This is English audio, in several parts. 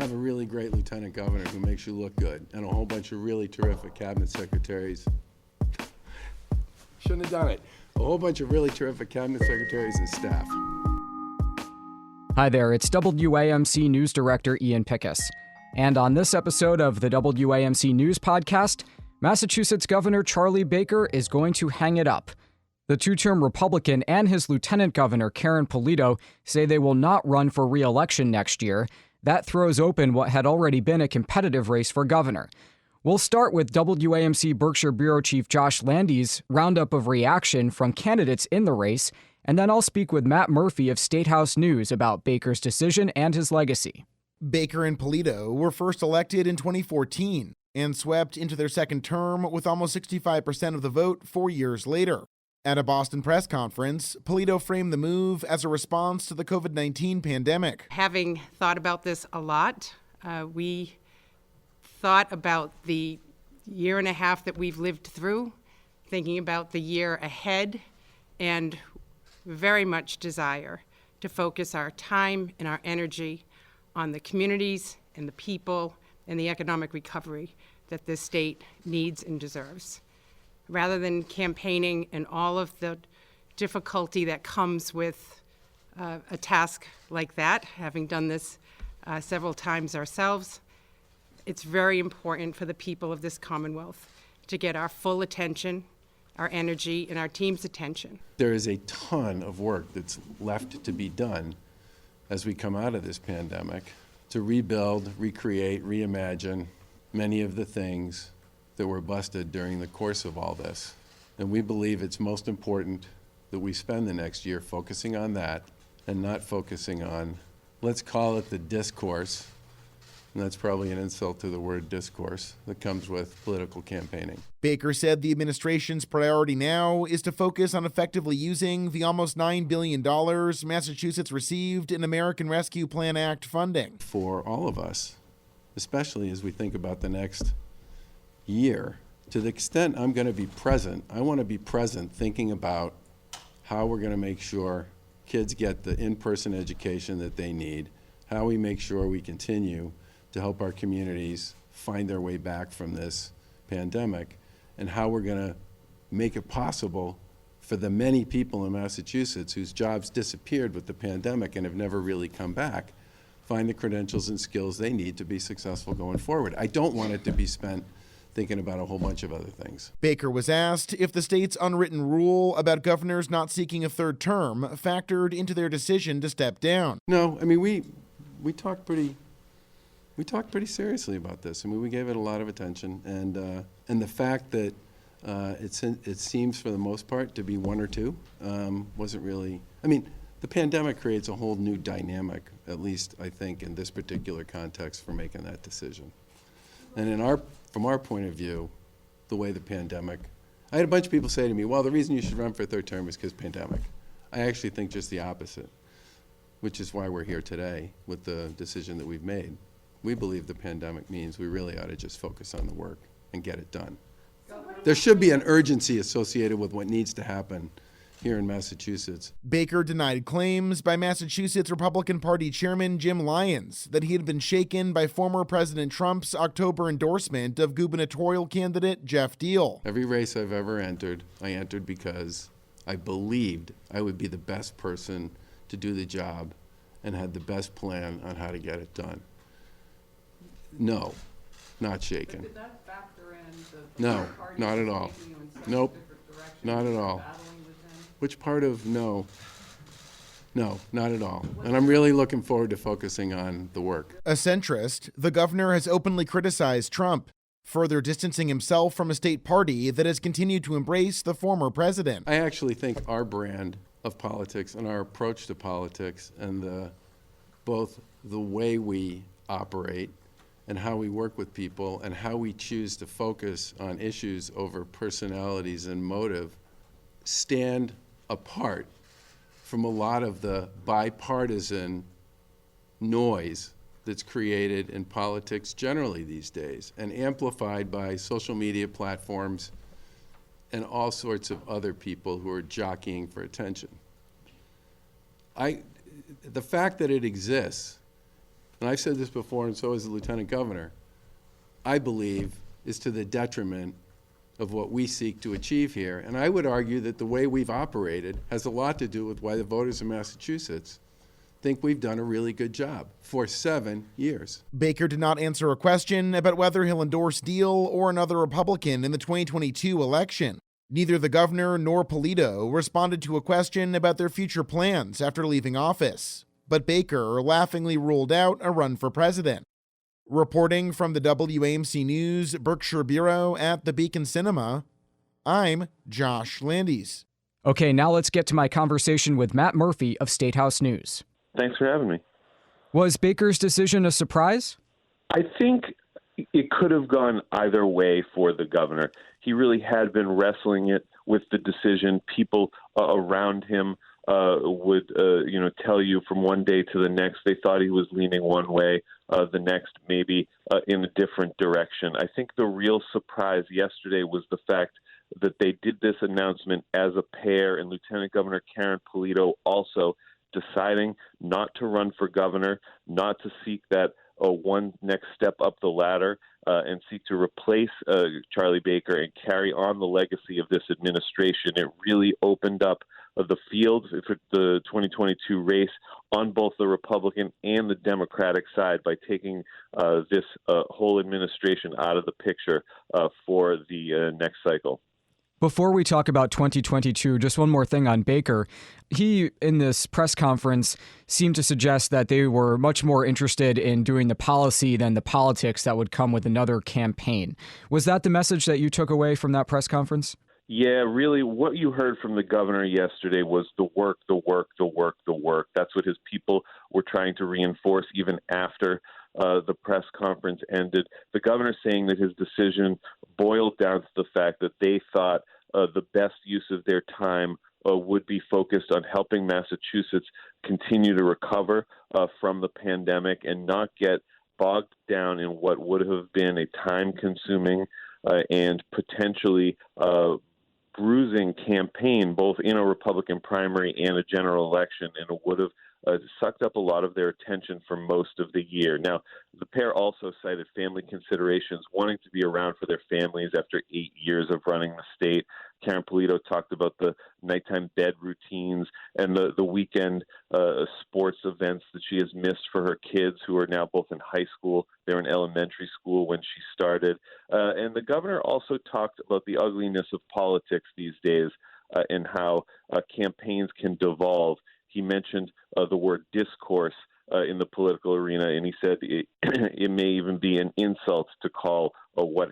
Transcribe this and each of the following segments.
have a really great lieutenant governor who makes you look good, and a whole bunch of really terrific cabinet secretaries. Shouldn't have done it. A whole bunch of really terrific cabinet secretaries and staff. Hi there, it's WAMC News Director Ian Pickus. And on this episode of the WAMC News Podcast, Massachusetts Governor Charlie Baker is going to hang it up. The two-term Republican and his Lieutenant Governor, Karyn Polito, say they will not run for re-election next year. That throws open what had already been a competitive race for governor. We'll start with WAMC Berkshire Bureau Chief Josh Landy's roundup of reaction from candidates in the race, and then I'll speak with Matt Murphy of State House News about Baker's decision and his legacy. Baker and Polito were first elected in 2014 and swept into their second term with almost 65% of the vote 4 years later. At a Boston press conference, Polito framed the move as a response to the COVID-19 pandemic. Having thought about this a lot, we thought about the year and a half that we've lived through, thinking about the year ahead, and very much desire to focus our time and our energy on the communities and the people and the economic recovery that this state needs and deserves. Rather than campaigning and all of the difficulty that comes with a task like that, having done this several times ourselves, it's very important for the people of this Commonwealth to get our full attention, our energy, and our team's attention. There is a ton of work that's left to be done as we come out of this pandemic to rebuild, recreate, reimagine many of the things that were busted during the course of all this. And we believe it's most important that we spend the next year focusing on that and not focusing on, let's call it the discourse, and that's probably an insult to the word discourse that comes with political campaigning. Baker said the administration's priority now is to focus on effectively using the almost $9 billion Massachusetts received in American Rescue Plan Act funding. For all of us, especially as we think about the next year, to the extent I'm going to be present, I want to be present thinking about how we're going to make sure kids get the in-person education that they need, how we make sure we continue to help our communities find their way back from this pandemic, and how we're going to make it possible for the many people in Massachusetts whose jobs disappeared with the pandemic and have never really come back, find the credentials and skills they need to be successful going forward. I don't want it to be spent thinking about a whole bunch of other things. Baker was asked if the state's unwritten rule about governors not seeking a third term factored into their decision to step down. No, I mean, we talked pretty seriously about this. I mean, we gave it a lot of attention, and the fact that it seems for the most part to be one or two wasn't really. I mean, the pandemic creates a whole new dynamic, at least I think in this particular context, for making that decision. And from our point of view, the way the pandemic, I had a bunch of people say to me, well, the reason you should run for a third term is because pandemic. I actually think just the opposite, which is why we're here today with the decision that we've made. We believe the pandemic means we really ought to just focus on the work and get it done. There should be an urgency associated with what needs to happen here in Massachusetts. Baker denied claims by Massachusetts Republican Party Chairman Jim Lyons that he had been shaken by former President Trump's October endorsement of gubernatorial candidate Jeff Deal. Every race I've ever entered, I entered because I believed I would be the best person to do the job and had the best plan on how to get it done. No, not shaken. Did that factor in No, not at all. Nope, not at all. Which part of no? No, not at all. And I'm really looking forward to focusing on the work. A centrist, the governor has openly criticized Trump, further distancing himself from a state party that has continued to embrace the former president. I actually think our brand of politics and our approach to politics and both the way we operate and how we work with people and how we choose to focus on issues over personalities and motive stand apart from a lot of the bipartisan noise that's created in politics generally these days and amplified by social media platforms and all sorts of other people who are jockeying for attention. The fact that it exists and I've said this before and so has the lieutenant governor, I believe is to the detriment of what we seek to achieve here. And I would argue that the way we've operated has a lot to do with why the voters in Massachusetts think we've done a really good job for 7 years. Baker did not answer a question about whether he'll endorse Deal or another Republican in the 2022 election. Neither the governor nor Polito responded to a question about their future plans after leaving office, but Baker laughingly ruled out a run for president. Reporting from the WAMC News Berkshire Bureau at the Beacon Cinema, I'm Josh Landis. Okay, now let's get to my conversation with Matt Murphy of State House News. Thanks for having me. Was Baker's decision a surprise? I think it could have gone either way for the governor. He really had been wrestling it with the decision. People around him would tell you from one day to the next they thought he was leaning one way, the next maybe in a different direction. I think the real surprise yesterday was the fact that they did this announcement as a pair, and Lieutenant Governor Karyn Polito also deciding not to run for governor, not to seek that one next step up the ladder and seek to replace Charlie Baker and carry on the legacy of this administration. It really opened up the field for the 2022 race on both the Republican and the Democratic side by taking this whole administration out of the picture for the next cycle. Before we talk about 2022, just one more thing on Baker. He, in this press conference, seemed to suggest that they were much more interested in doing the policy than the politics that would come with another campaign. Was that the message that you took away from that press conference? Yeah, really, what you heard from the governor yesterday was the work, the work, the work, the work. That's what his people were trying to reinforce even after the press conference ended. The governor saying that his decision boiled down to the fact that they thought the best use of their time would be focused on helping Massachusetts continue to recover from the pandemic and not get bogged down in what would have been a time-consuming and potentially bruising campaign, both in a Republican primary and a general election, and it would have sucked up a lot of their attention for most of the year. Now, the pair also cited family considerations, wanting to be around for their families after 8 years of running the state. Karyn Polito talked about the nighttime bed routines and the weekend sports events that she has missed for her kids, who are now both in high school. They were in elementary school when she started. And the governor also talked about the ugliness of politics these days and how campaigns can devolve. He mentioned the word discourse in the political arena, and he said it may even be an insult to call what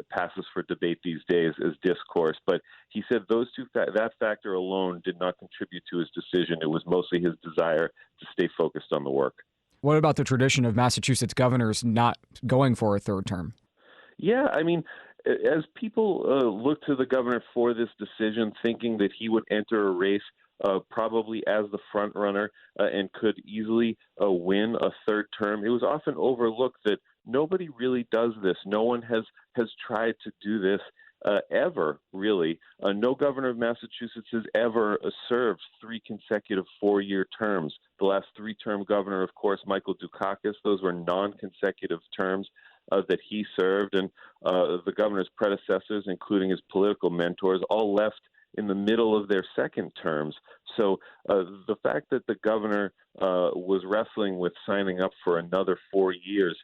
passes for debate these days as discourse. But he said that factor alone did not contribute to his decision. It was mostly his desire to stay focused on the work. What about the tradition of Massachusetts governors not going for a third term? Yeah, I mean, as people look to the governor for this decision, thinking that he would enter a race probably as the front runner and could easily win a third term, it was often overlooked that nobody really does this. No one has tried to do this ever, really. No governor of Massachusetts has ever served 3 consecutive 4-year terms. The last 3-term governor, of course, Michael Dukakis, those were non-consecutive terms that he served, and the governor's predecessors, including his political mentors, all left in the middle of their second terms. So the fact that the governor was wrestling with signing up for another 4 years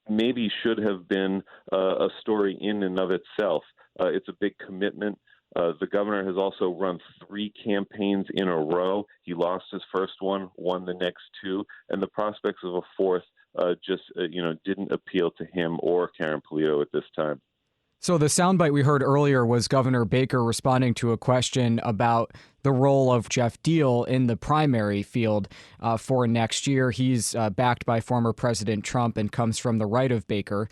maybe should have been a story in and of itself. It's a big commitment. The governor has also run 3 campaigns in a row. He lost his first one, won the next 2, and the prospects of a fourth just didn't appeal to him or Karyn Polito at this time. So the soundbite we heard earlier was Governor Baker responding to a question about the role of Jeff Deal in the primary field for next year. He's backed by former President Trump and comes from the right of Baker.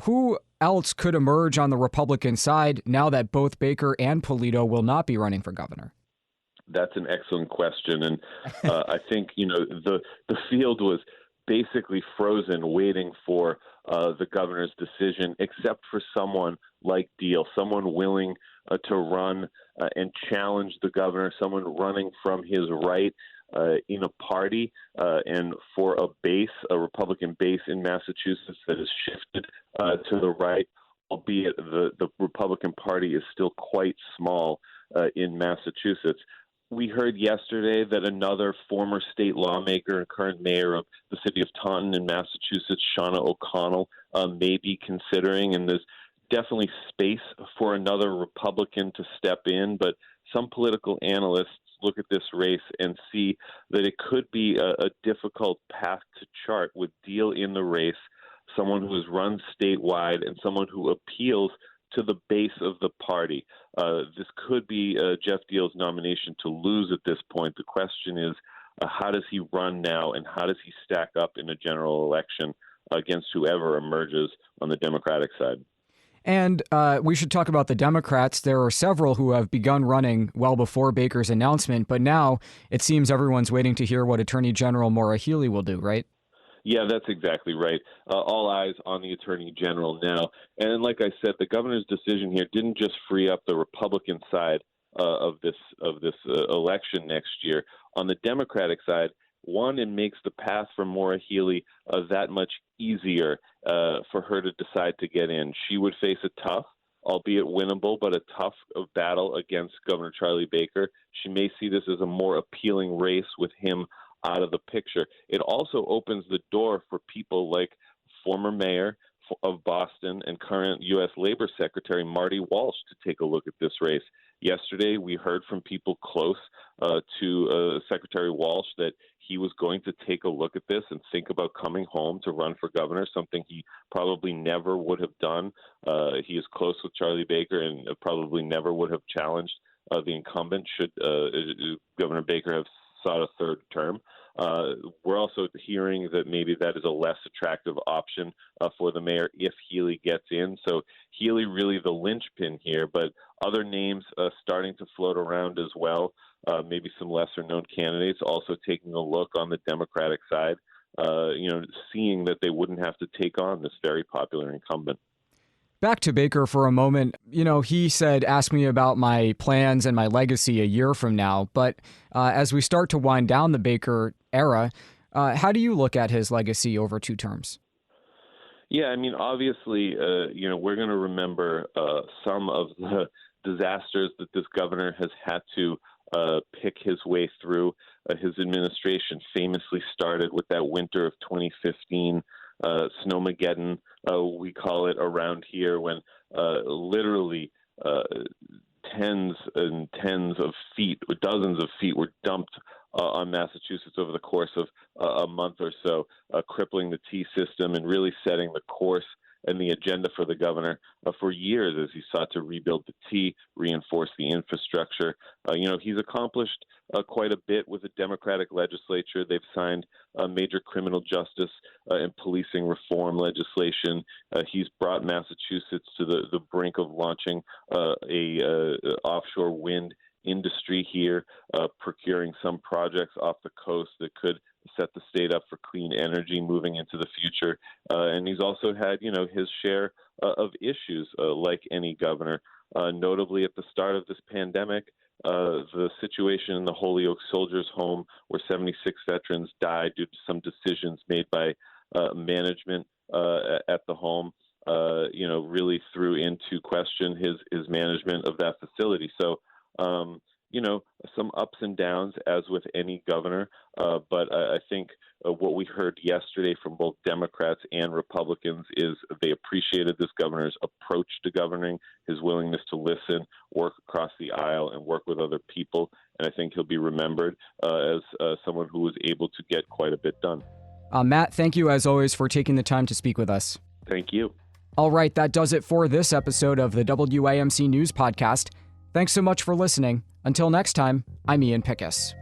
Who else could emerge on the Republican side now that both Baker and Polito will not be running for governor? That's an excellent question. And I think, the field was basically frozen waiting for the governor's decision, except for someone like Deal, someone willing to run and challenge the governor, someone running from his right. in a party and for a Republican base in Massachusetts that has shifted to the right, albeit the Republican Party is still quite small in Massachusetts. We heard yesterday that another former state lawmaker and current mayor of the city of Taunton in Massachusetts, Shauna O'Connell, may be considering, and there's definitely space for another Republican to step in, but some political analysts look at this race and see that it could be a difficult path to chart with Deal in the race, someone who has run statewide and someone who appeals to the base of the party. This could be Jeff Deal's nomination to lose at this point. The question is, how does he run now, and how does he stack up in a general election against whoever emerges on the Democratic side? And we should talk about the Democrats. There are several who have begun running well before Baker's announcement, but now it seems everyone's waiting to hear what Attorney General Maura Healey will do, right? Yeah, that's exactly right. All eyes on the Attorney General now. And like I said, the governor's decision here didn't just free up the Republican side of this election next year. On the Democratic side, one, it makes the path for Maura Healey that much easier for her to decide to get in. She would face a tough, albeit winnable, but a tough battle against Governor Charlie Baker. She may see this as a more appealing race with him out of the picture. It also opens the door for people like former mayor of Boston and current U.S. Labor Secretary Marty Walsh to take a look at this race. Yesterday, we heard from people close to Secretary Walsh that he was going to take a look at this and think about coming home to run for governor, something he probably never would have done. He is close with Charlie Baker and probably never would have challenged the incumbent should Governor Baker have sought a third term. We're also hearing that maybe that is a less attractive option for the mayor if Healey gets in. So Healey really the linchpin here, but other names starting to float around as well. Maybe some lesser known candidates also taking a look on the Democratic side, seeing that they wouldn't have to take on this very popular incumbent. Back to Baker for a moment. He said, ask me about my plans and my legacy a year from now. But as we start to wind down the Baker era, how do you look at his legacy over 2 terms? Yeah, I mean, obviously, we're going to remember some of the disasters that this governor has had to pick his way through. His administration famously started with that winter of 2015, Snowmageddon, we call it around here, when literally tens and tens of feet, dozens of feet were dumped on Massachusetts over the course of a month or so, crippling the T system and really setting the course and the agenda for the governor for years as he sought to rebuild the T, reinforce the infrastructure. He's accomplished quite a bit with the Democratic legislature. They've signed major criminal justice and policing reform legislation. He's brought Massachusetts to the brink of launching a offshore wind industry here, procuring some projects off the coast that could set the state up for clean energy moving into the future. And he's also had, his share of issues like any governor. Notably, at the start of this pandemic, the situation in the Holyoke Soldiers' Home, where 76 veterans died due to some decisions made by management at the home, really threw into question his management of that facility. So, some ups and downs, as with any governor. But I think what we heard yesterday from both Democrats and Republicans is they appreciated this governor's approach to governing, his willingness to listen, work across the aisle, and work with other people. And I think he'll be remembered as someone who was able to get quite a bit done. Matt, thank you as always for taking the time to speak with us. Thank you. All right, that does it for this episode of the WAMC News Podcast. Thanks so much for listening. Until next time, I'm Ian Pickus.